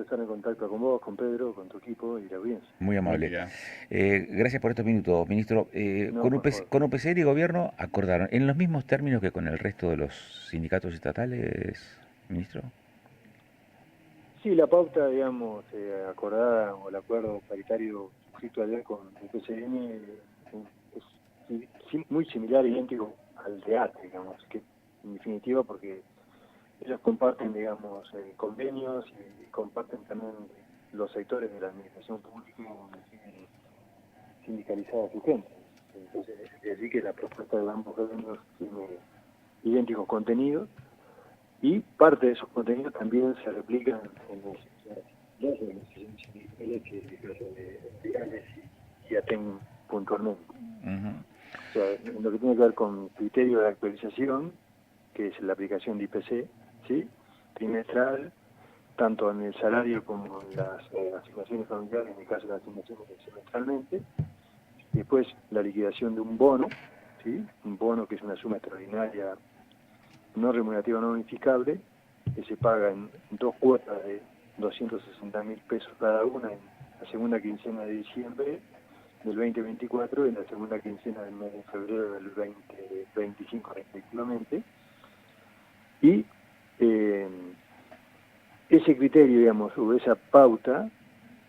estar en contacto con vos, con Pedro, con tu equipo y la audiencia. Muy amable. Gracias por estos minutos, ministro. No, por favor. Con UPCR y gobierno acordaron, en los mismos términos que con el resto de los sindicatos estatales, ministro. Sí, la pauta, digamos, acordada o el acuerdo paritario suscrito ayer con el PCN es muy similar, idéntico al de ATE, digamos, que en definitiva porque ellos comparten, digamos, convenios y comparten también los sectores de la administración pública donde tienen sindicalizada su gente. Entonces, es decir que la propuesta de ambos gremios tiene idénticos contenidos y parte de esos contenidos también se replican en las organizaciones sindicales y ATEN puntualmente. Ujú. O sea, en lo que tiene que ver con criterio de actualización, que es la aplicación de IPC, ¿sí? Trimestral, tanto en el salario como en las asignaciones familiares, en el caso de las asignaciones semestralmente. Después la liquidación de un bono, ¿sí? Un bono que es una suma extraordinaria no remunerativa no bonificable, que se paga en dos cuotas de 260.000 pesos cada una en la segunda quincena de diciembre del 2024 y en la segunda quincena del mes de febrero del 2025 respectivamente. Y ese criterio, digamos, o esa pauta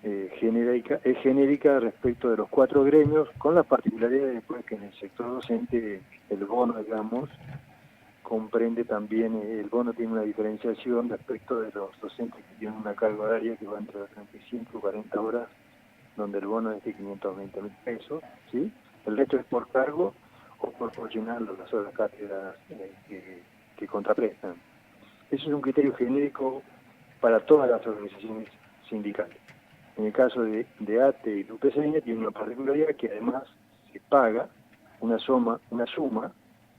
es genérica respecto de los 4 gremios, con la particularidad después que en el sector docente el bono, digamos, comprende también, el bono tiene una diferenciación respecto de los docentes que tienen una carga horaria que va entre las 35 y 40 horas, donde el bono es de 520.000 pesos, ¿sí? El resto es por cargo o por llenar las horas cátedras que contraprestan. Eso es un criterio genérico para todas las organizaciones sindicales. En el caso de ATE y UPCN tiene una particularidad que además se paga una suma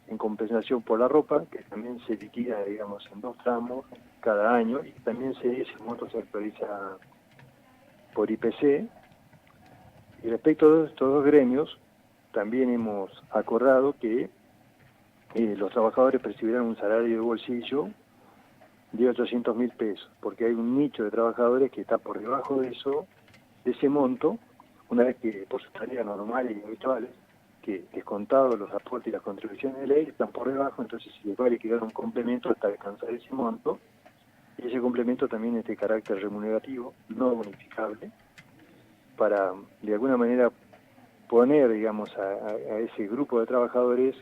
en compensación por la ropa, que también se liquida, digamos, en 2 tramos cada año, y también ese monto se actualiza por IPC. Y respecto a estos 2 gremios, también hemos acordado que los trabajadores percibirán un salario de bolsillo de 800.000 pesos, porque hay un nicho de trabajadores que está por debajo de eso, de ese monto, una vez que por sus tareas normales y habituales, que descontados los aportes y las contribuciones de ley, están por debajo, entonces se les va a liquidar un complemento hasta alcanzar ese monto, y ese complemento también es de carácter remunerativo, no bonificable, para de alguna manera poner, digamos, a ese grupo de trabajadores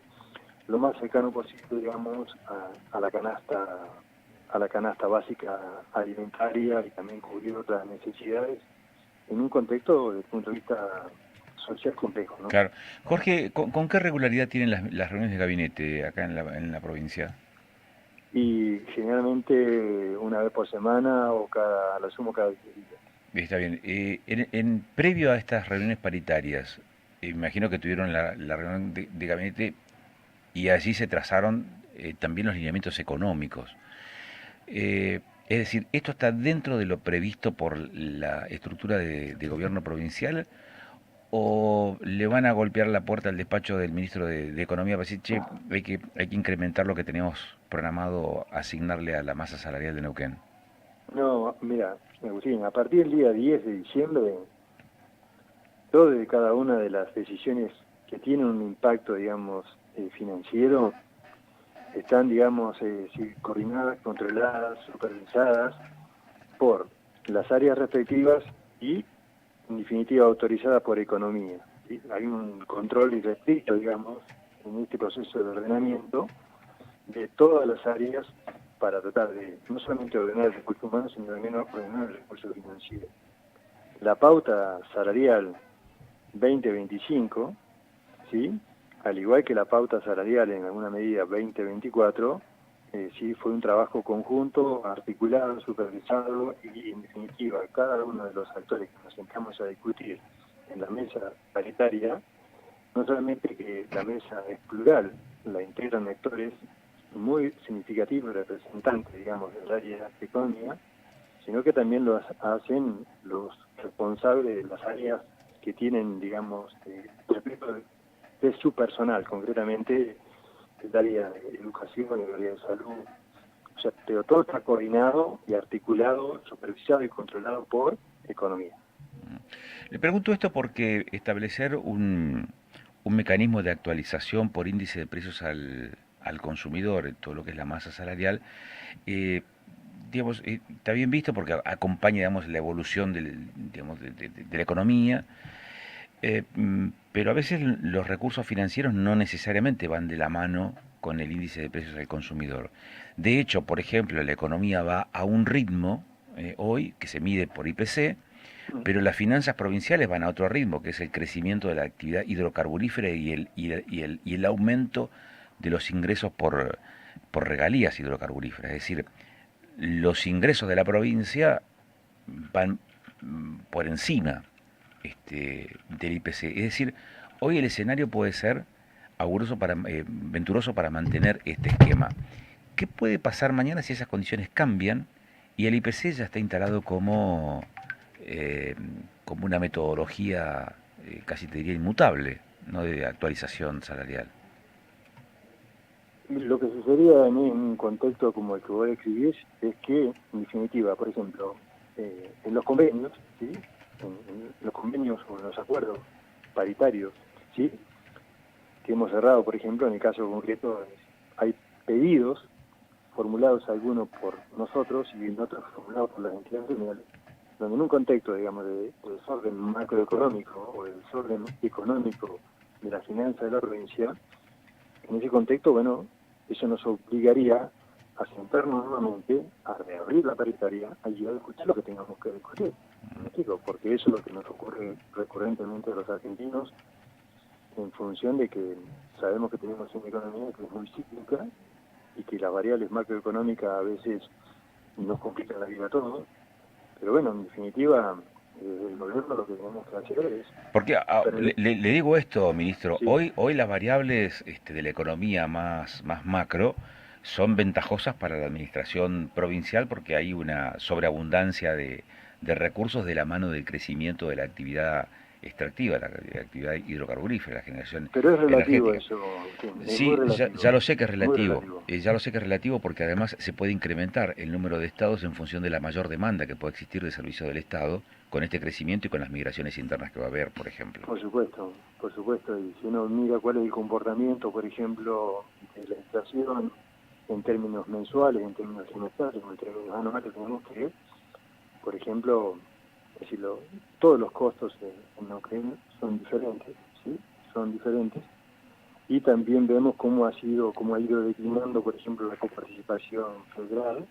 lo más cercano posible, digamos, a la canasta básica alimentaria y también cubrir otras necesidades en un contexto desde el punto de vista social complejo, ¿no? Claro. Jorge, con qué regularidad tienen las reuniones de gabinete acá en la provincia? Y generalmente una vez por semana o a lo sumo cada 10 días. Está bien. Previo a estas reuniones paritarias, imagino que tuvieron la reunión de gabinete y allí se trazaron también los lineamientos económicos. Es decir, ¿esto está dentro de lo previsto por la estructura de gobierno provincial o le van a golpear la puerta al despacho del ministro de Economía para decir, che, hay que incrementar lo que teníamos programado asignarle a la masa salarial de Neuquén? No, mira, Agustín, a partir del día 10 de diciembre, todas y cada una de las decisiones que tienen un impacto, digamos, financiero, están, digamos, sí, coordinadas, controladas, supervisadas por las áreas respectivas y, en definitiva, autorizadas por economía, ¿sí? Hay un control irrestricto, digamos, en este proceso de ordenamiento de todas las áreas para tratar de no solamente ordenar el recurso humano, sino también ordenar el recurso financiero. La pauta salarial 2025, ¿sí? Al igual que la pauta salarial en alguna medida 2024, sí fue un trabajo conjunto, articulado, supervisado y en definitiva cada uno de los actores que nos sentamos a discutir en la mesa paritaria, no solamente que la mesa es plural, la integran actores muy significativos, representantes, digamos, del área de economía, sino que también lo hacen los responsables de las áreas que tienen, digamos, respecto de su personal, concretamente el área de educación, el área de salud, O sea, pero todo está coordinado y articulado, supervisado y controlado por economía. Le pregunto esto porque establecer un mecanismo de actualización por índice de precios al consumidor, en todo lo que es la masa salarial, eh, digamos, está bien visto porque acompaña, digamos, la evolución digamos, de la economía, pero a veces los recursos financieros no necesariamente van de la mano con el índice de precios al consumidor. De hecho, por ejemplo, la economía va a un ritmo hoy que se mide por IPC, pero las finanzas provinciales van a otro ritmo, que es el crecimiento de la actividad hidrocarburífera y el aumento de los ingresos por regalías hidrocarburíferas. Es decir, los ingresos de la provincia van por encima del IPC. Es decir, hoy el escenario puede ser venturoso para mantener este esquema. ¿Qué puede pasar mañana si esas condiciones cambian y el IPC ya está instalado eh, como una metodología, casi te diría inmutable, no de actualización salarial? Lo que sucedería en un contexto como el que vos describís es que, en definitiva, por ejemplo, en los convenios, ¿sí? En los convenios o en los acuerdos paritarios, ¿sí? Que hemos cerrado, por ejemplo, en el caso concreto, hay pedidos formulados algunos por nosotros y otros formulados por las entidades gremiales, donde en un contexto, digamos, de desorden macroeconómico o de desorden económico de la finanza de la provincia, en ese contexto, bueno, eso nos obligaría a sentarnos nuevamente, a reabrir la paritaria y a discutir lo que tengamos que discutir. ¿Me explico? Porque eso es lo que nos ocurre recurrentemente a los argentinos, en función de que sabemos que tenemos una economía que es muy cíclica y que las variables macroeconómicas a veces nos complican la vida a todos. Pero bueno, en definitiva, el gobierno lo que tenemos que hacer es... Porque le digo esto, ministro, Sí, hoy las variables de la economía más macro son ventajosas para la administración provincial porque hay una sobreabundancia de recursos de la mano del crecimiento de la actividad extractiva, la actividad hidrocarburífera, la generación pero es relativo energética. eso, Agustín, es muy Sí, relativo, ya lo sé que es muy relativo, relativo. ya lo sé que es relativo porque además se puede incrementar el número de estados en función de la mayor demanda que puede existir de servicio del Estado con este crecimiento y con las migraciones internas que va a haber, por ejemplo. Por supuesto, y si uno mira cuál es el comportamiento, por ejemplo, de la inflación en términos mensuales, en términos semestrales o en términos anuales, tenemos que, por ejemplo, decirlo, todos los costos en Neuquén son diferentes, ¿sí? Son diferentes, y también vemos cómo ha ido declinando, por ejemplo, la coparticipación federal,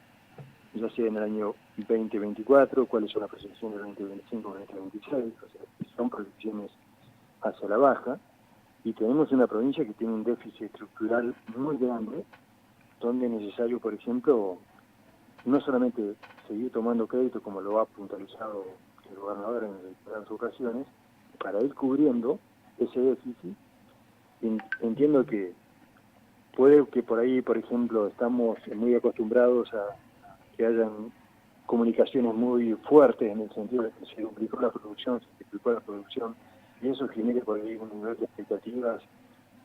ya sea en el año 2024, cuáles son las proyecciones del 2025, 2026, o sea, son proyecciones hacia la baja, y tenemos una provincia que tiene un déficit estructural muy grande, donde es necesario, por ejemplo, no solamente seguir tomando crédito, como lo ha puntualizado el gobernador en reiteradas ocasiones, para ir cubriendo ese déficit. Entiendo que puede que por ahí, por ejemplo, estamos muy acostumbrados a que hayan comunicaciones muy fuertes en el sentido de que se duplicó la producción, se triplicó la producción, y eso genera por ahí un nivel de expectativas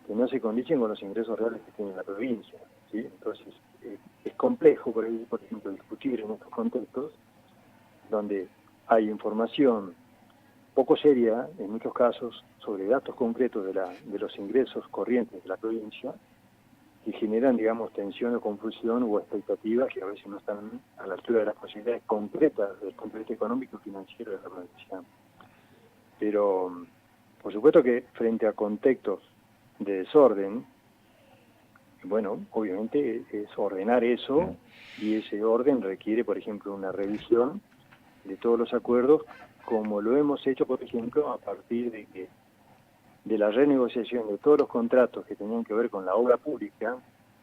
que no se condicen con los ingresos reales que tiene la provincia, ¿sí? Entonces, es complejo por ahí, por ejemplo, discutir en estos contextos donde hay información poco seria, en muchos casos, sobre datos concretos de los ingresos corrientes de la provincia, que generan, digamos, tensión o confusión o expectativas que a veces no están a la altura de las posibilidades concretas del punto de vista económico y financiero de la provincia. Pero, por supuesto que frente a contextos de desorden, bueno, obviamente es ordenar eso, y ese orden requiere, por ejemplo, una revisión de todos los acuerdos, como lo hemos hecho, por ejemplo, a partir de la renegociación de todos los contratos que tenían que ver con la obra pública,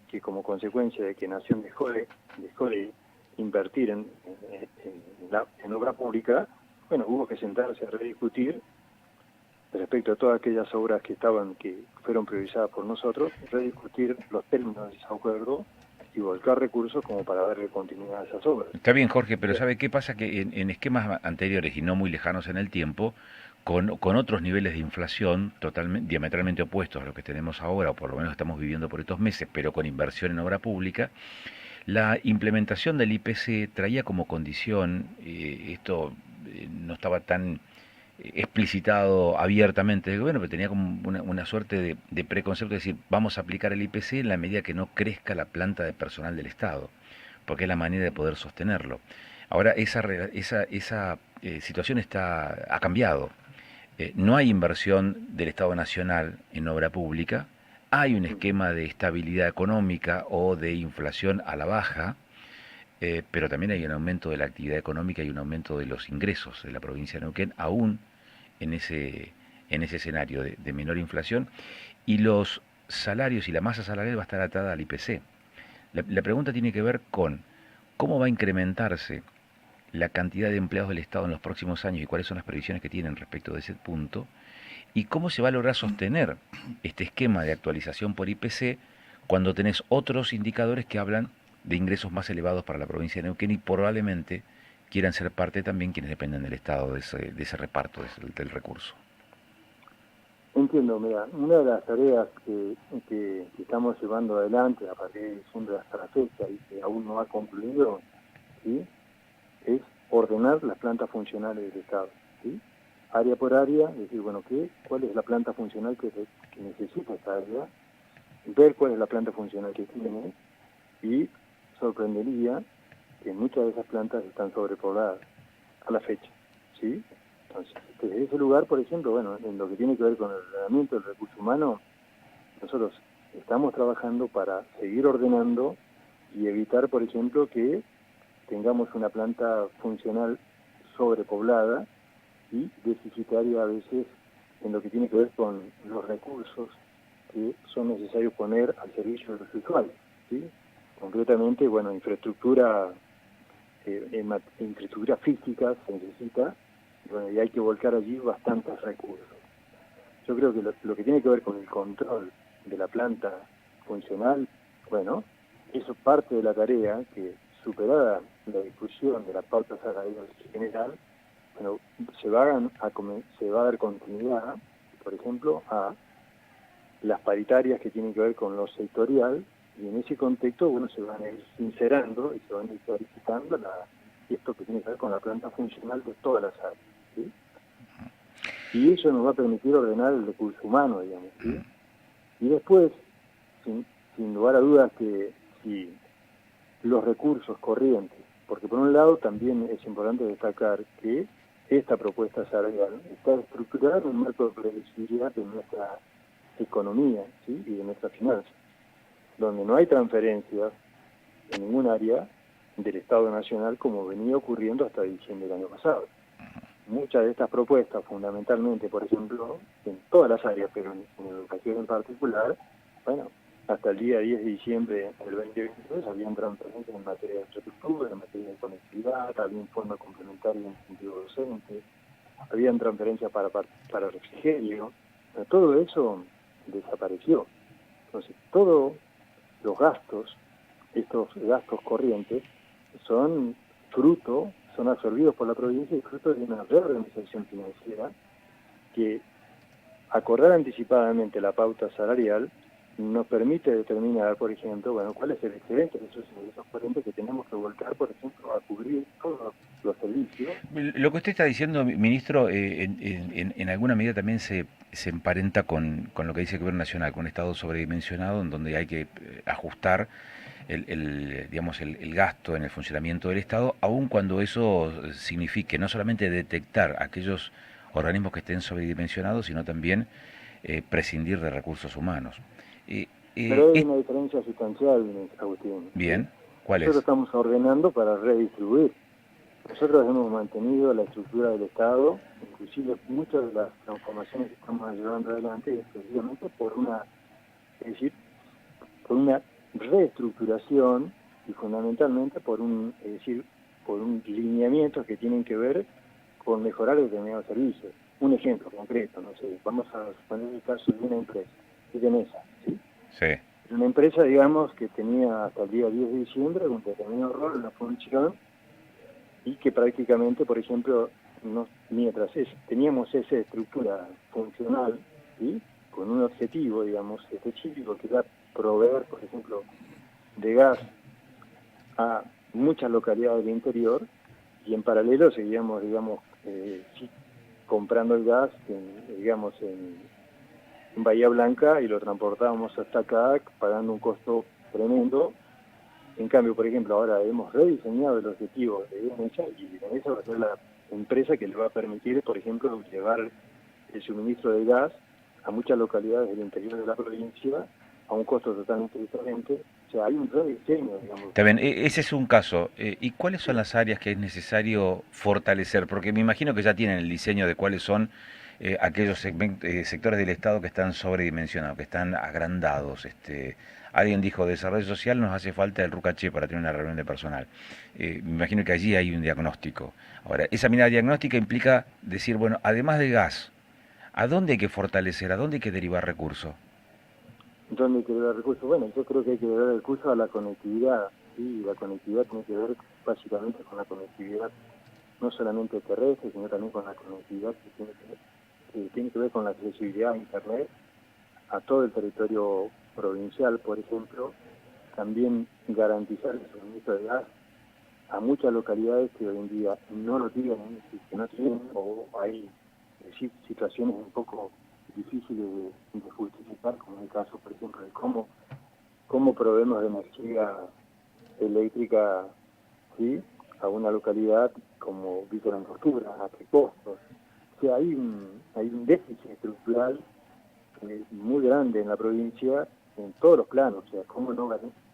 que como consecuencia de que Nación dejó de invertir en obra pública, bueno, hubo que sentarse a rediscutir respecto a todas aquellas obras que fueron priorizadas por nosotros, rediscutir los términos de ese acuerdo y volcar recursos como para darle continuidad a esas obras. Está bien, Jorge, pero ¿sabe qué pasa? Que en esquemas anteriores y no muy lejanos en el tiempo, con otros niveles de inflación totalmente, diametralmente opuestos a los que tenemos ahora, o por lo menos estamos viviendo por estos meses, pero con inversión en obra pública, La implementación del IPC traía como condición, esto no estaba tan explicitado abiertamente del gobierno, pero tenía como una suerte de preconcepto, de decir, vamos a aplicar el IPC en la medida que no crezca la planta de personal del Estado, porque es la manera de poder sostenerlo. Ahora esa situación ha cambiado. No hay inversión del Estado Nacional en obra pública, hay un esquema de estabilidad económica o de inflación a la baja, pero también hay un aumento de la actividad económica y un aumento de los ingresos de la provincia de Neuquén, aún en ese escenario de menor inflación, y los salarios y la masa salarial va a estar atada al IPC. La pregunta tiene que ver con cómo va a incrementarse la cantidad de empleados del Estado en los próximos años y cuáles son las previsiones que tienen respecto de ese punto, y cómo se va a lograr sostener este esquema de actualización por IPC cuando tenés otros indicadores que hablan de ingresos más elevados para la provincia de Neuquén y probablemente quieran ser parte también quienes dependen del Estado de ese reparto del recurso. Entiendo, mira, una de las tareas que estamos llevando adelante a partir de diciembre hasta la fecha y que aún no ha concluido, ¿sí?, es ordenar las plantas funcionales del Estado, ¿sí? Área por área, decir, bueno, ¿cuál es la planta funcional que necesita esta área? Ver cuál es la planta funcional que tiene, y sorprendería que muchas de esas plantas están sobrepobladas a la fecha, ¿sí? Entonces, desde ese lugar, por ejemplo, bueno, en lo que tiene que ver con el ordenamiento del recurso humano, nosotros estamos trabajando para seguir ordenando y evitar, por ejemplo, que tengamos una planta funcional sobrepoblada y deficitaria a veces en lo que tiene que ver con los recursos que son necesarios poner al servicio de los usuarios, ¿sí? Concretamente, bueno, infraestructura física se necesita, bueno, y hay que volcar allí bastantes recursos. Yo creo que lo que tiene que ver con el control de la planta funcional, bueno, eso es parte de la tarea que, superada la discusión de la pauta salarial general, bueno, se va a dar continuidad, por ejemplo, a las paritarias que tienen que ver con lo sectorial, y en ese contexto, bueno, se van a ir sincerando y se van a ir clarificando esto que tiene que ver con la planta funcional de todas las áreas, ¿sí? Y eso nos va a permitir ordenar el recurso humano, digamos, ¿sí? Y después, sin lugar a dudas, que si los recursos corrientes, porque por un lado también es importante destacar que esta propuesta salarial está estructurada en un marco de previsibilidad de nuestra economía, ¿sí?, y de nuestras finanzas, donde no hay transferencias en ningún área del Estado Nacional como venía ocurriendo hasta diciembre del año pasado. Muchas de estas propuestas, fundamentalmente, por ejemplo, en todas las áreas, pero en educación en particular, bueno, hasta el día 10 de diciembre del 2022 habían transferencias en materia de infraestructura, en materia de conectividad, había informe complementario en sentido docente, habían transferencias para refrigerio, pero todo eso desapareció. Entonces, todos los gastos, estos gastos corrientes, son absorbidos por la provincia y fruto de una reorganización financiera que, acordar anticipadamente la pauta salarial, nos permite determinar, por ejemplo, bueno, cuál es el excedente de esos ingresos corrientes que tenemos que volcar, por ejemplo, a cubrir todos los servicios. Lo que usted está diciendo, ministro, en alguna medida también se emparenta con lo que dice el Gobierno Nacional, con un Estado sobredimensionado en donde hay que ajustar digamos, el gasto en el funcionamiento del Estado, aun cuando eso signifique no solamente detectar aquellos organismos que estén sobredimensionados, sino también prescindir de recursos humanos. Pero hay una diferencia sustancial, Agustín, ¿sí? Bien, ¿cuál Nosotros es? estamos ordenando para redistribuir. Nosotros hemos mantenido la estructura del Estado, inclusive muchas de las transformaciones que estamos llevando adelante, precisamente por una reestructuración y fundamentalmente por por un lineamiento que tienen que ver con mejorar determinados servicios. Un ejemplo concreto, no sé, vamos a poner el caso de una empresa, de Genesa, ¿sí? Sí. Una empresa, digamos, que tenía hasta el día 10 de diciembre un determinado rol, una función, y que prácticamente, por ejemplo, mientras teníamos esa estructura funcional, ¿sí?, con un objetivo, digamos, específico, que era proveer, por ejemplo, de gas a muchas localidades del interior, y en paralelo seguíamos, digamos, sí, comprando el gas, en Bahía Blanca, y lo transportábamos hasta acá, pagando un costo tremendo. En cambio, por ejemplo, ahora hemos rediseñado el objetivo de Gamesa, y Gamesa va a ser la empresa que le va a permitir, por ejemplo, llevar el suministro de gas a muchas localidades del interior de la provincia a un costo totalmente diferente. O sea, hay un rediseño, digamos. Está bien, ese es un caso. ¿Y cuáles son las áreas que es necesario fortalecer? Porque me imagino que ya tienen el diseño de cuáles son aquellos sectores del Estado que están sobredimensionados, que están agrandados. Alguien dijo, desarrollo social nos hace falta el Rucaché para tener una reunión de personal. Me imagino que allí hay un diagnóstico. Ahora, esa mirada diagnóstica implica decir, bueno, además de gas, ¿a dónde hay que fortalecer? ¿A dónde hay que derivar recursos? ¿Dónde hay que dar recursos? Bueno, yo creo que hay que dar recursos a la conectividad. Sí, la conectividad tiene que ver básicamente con la conectividad no solamente terrestre, sino también con la conectividad que tiene que ver con la accesibilidad a Internet a todo el territorio provincial, por ejemplo. También garantizar el suministro de gas a muchas localidades que hoy en día no lo tienen, que no tienen, o hay situaciones un poco difíciles de justificar, como en el caso, por ejemplo, de cómo proveemos de energía eléctrica, ¿sí?, a una localidad como Villa Langostura, a qué costos. O sea, hay un déficit estructural muy grande en la provincia en todos los planos. O sea,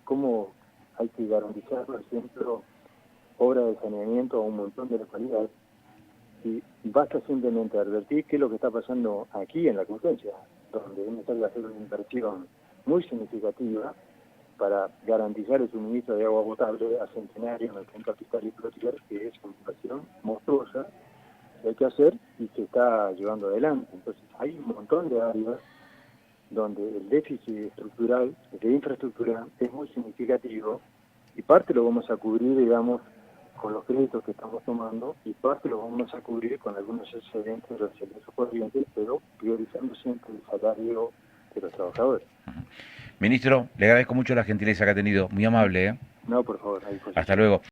cómo hay que garantizar, por ejemplo, obras de saneamiento a un montón de localidades. Y basta simplemente advertir qué es lo que está pasando aquí en la Competencia, donde es necesario hacer una inversión muy significativa para garantizar el suministro de agua potable a Centenario, en el Plan Capital y Clotillar, que es una inversión monstruosa que hay que hacer y se está llevando adelante. Entonces hay un montón de áreas donde el déficit estructural de infraestructura es muy significativo, y parte lo vamos a cubrir, digamos, con los créditos que estamos tomando, y parte lo vamos a cubrir con algunos excedentes de los servicios corrientes, pero priorizando siempre el salario de los trabajadores. Ministro, le agradezco mucho la gentileza que ha tenido, muy amable, ¿eh? No, por favor, a Hasta disposición. luego.